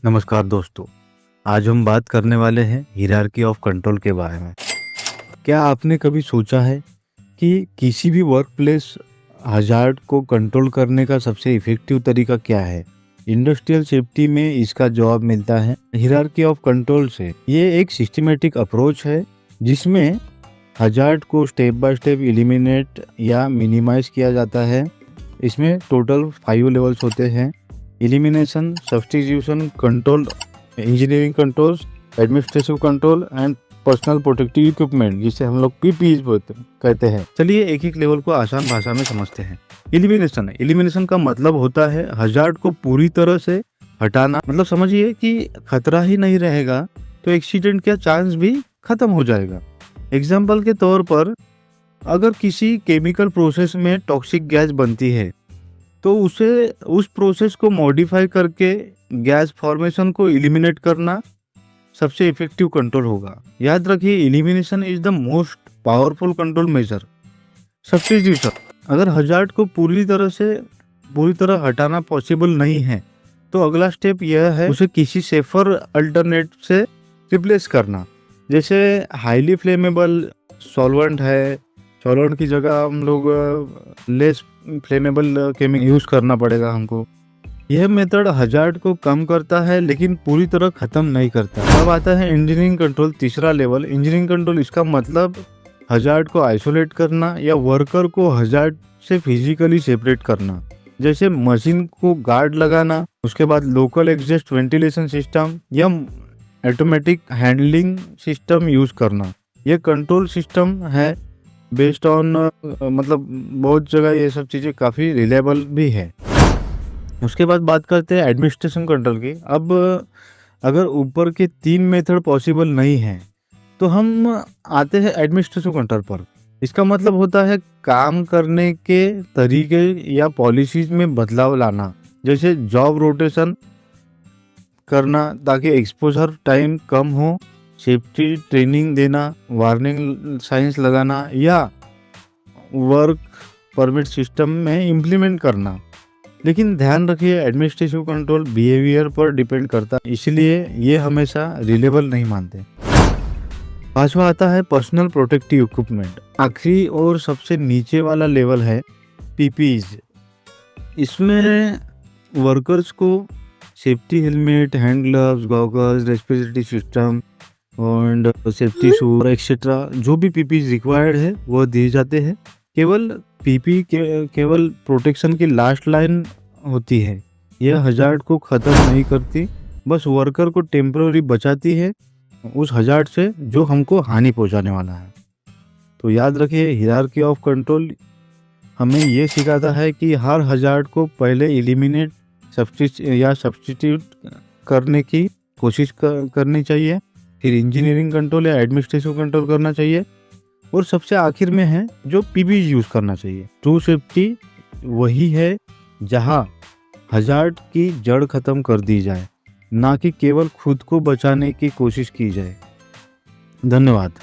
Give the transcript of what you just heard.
नमस्कार दोस्तों, आज हम बात करने वाले हैं हायरार्की ऑफ कंट्रोल के बारे में। क्या आपने कभी सोचा है कि किसी भी वर्क प्लेस हजार्ड को कंट्रोल करने का सबसे इफेक्टिव तरीका क्या है? इंडस्ट्रियल सेफ्टी में इसका जवाब मिलता है हायरार्की ऑफ कंट्रोल से। ये एक सिस्टमेटिक अप्रोच है जिसमें हजार्ड को स्टेप बाय स्टेप एलिमिनेट या मिनिमाइज किया जाता है। इसमें टोटल 5 लेवल्स होते हैं: elimination, substitution, control, engineering controls, administrative control and personal protective equipment, जिसे हम लोग पीपीई कहते हैं। चलिए एक एक लेवल को आसान भाषा में समझते हैं। एलिमिनेशन का मतलब होता है हजार्ड को पूरी तरह से हटाना। मतलब समझिए कि खतरा ही नहीं रहेगा तो एक्सीडेंट का चांस भी खत्म हो जाएगा। एग्जाम्पल के तौर पर, अगर किसी केमिकल प्रोसेस में टॉक्सिक गैस बनती है तो उस प्रोसेस को मॉडिफाई करके गैस फॉर्मेशन को एलिमिनेट करना सबसे इफेक्टिव कंट्रोल होगा। याद रखिए, elimination is the most powerful control measure. Substitution, अगर हजार्ड को पूरी तरह हटाना पॉसिबल नहीं है तो अगला स्टेप यह है उसे किसी सेफर अल्टरनेट से रिप्लेस करना। जैसे हाईली फ्लेमेबल सॉल्वेंट है, सॉल्वेंट की जगह हम लोग लेस फ्लेमेबल केमिकल यूज करना पड़ेगा हमको। यह मेथड हजार्ड को कम करता है लेकिन पूरी तरह खत्म नहीं करता। अब आता है इंजीनियरिंग कंट्रोल, तीसरा लेवल। इंजीनियरिंग कंट्रोल, इसका मतलब हजार्ड को आइसोलेट करना या वर्कर को हजार्ड से फिजिकली सेपरेट करना। जैसे मशीन को गार्ड लगाना, उसके बाद लोकल एग्जॉस्ट वेंटिलेशन सिस्टम या ऑटोमेटिक हैंडलिंग सिस्टम यूज करना। यह कंट्रोल सिस्टम है बेस्ड ऑन मतलब बहुत जगह ये सब चीज़ें काफ़ी रिलायबल भी है। उसके बाद बात करते हैं एडमिनिस्ट्रेशन कंट्रोल की। अब अगर ऊपर के 3 मेथड पॉसिबल नहीं है तो हम आते हैं एडमिनिस्ट्रेशन कंट्रोल पर। इसका मतलब होता है काम करने के तरीके या पॉलिसीज में बदलाव लाना। जैसे जॉब रोटेशन करना ताकि एक्सपोजर टाइम कम हो, सेफ्टी ट्रेनिंग देना, वार्निंग साइंस लगाना या वर्क परमिट सिस्टम में इम्प्लीमेंट करना। लेकिन ध्यान रखिए, एडमिनिस्ट्रेटिव कंट्रोल बिहेवियर पर डिपेंड करता है, इसलिए ये हमेशा रिलेबल नहीं मानते। पांचवा आता है पर्सनल प्रोटेक्टिव इक्विपमेंट। आखिरी और सबसे नीचे वाला लेवल है पीपीईज। इसमें वर्कर्स को safety helmet, hand gloves, goggles, respiratory system और सेफ्टी शूज एक्सेट्रा जो भी पीपीई रिक्वायर्ड है वो दिए जाते हैं। केवल पीपी केवल प्रोटेक्शन की लास्ट लाइन होती है। यह हजार्ड को ख़त्म नहीं करती, बस वर्कर को टेम्पररी बचाती है उस हजार्ड से जो हमको हानि पहुंचाने वाला है। तो याद रखिए, हायरार्की ऑफ कंट्रोल हमें ये सिखाता है कि हर हजार्ड को पहले एलिमिनेट सब्स्टिट्यूट करने की कोशिश करनी चाहिए, फिर इंजीनियरिंग कंट्रोल या एडमिनिस्ट्रेटिव कंट्रोल करना चाहिए, और सबसे आखिर में है जो पीपी यूज करना चाहिए। ट्रू सेफ्टी वही है जहां हजार्ड की जड़ खत्म कर दी जाए, ना कि केवल खुद को बचाने की कोशिश की जाए। धन्यवाद।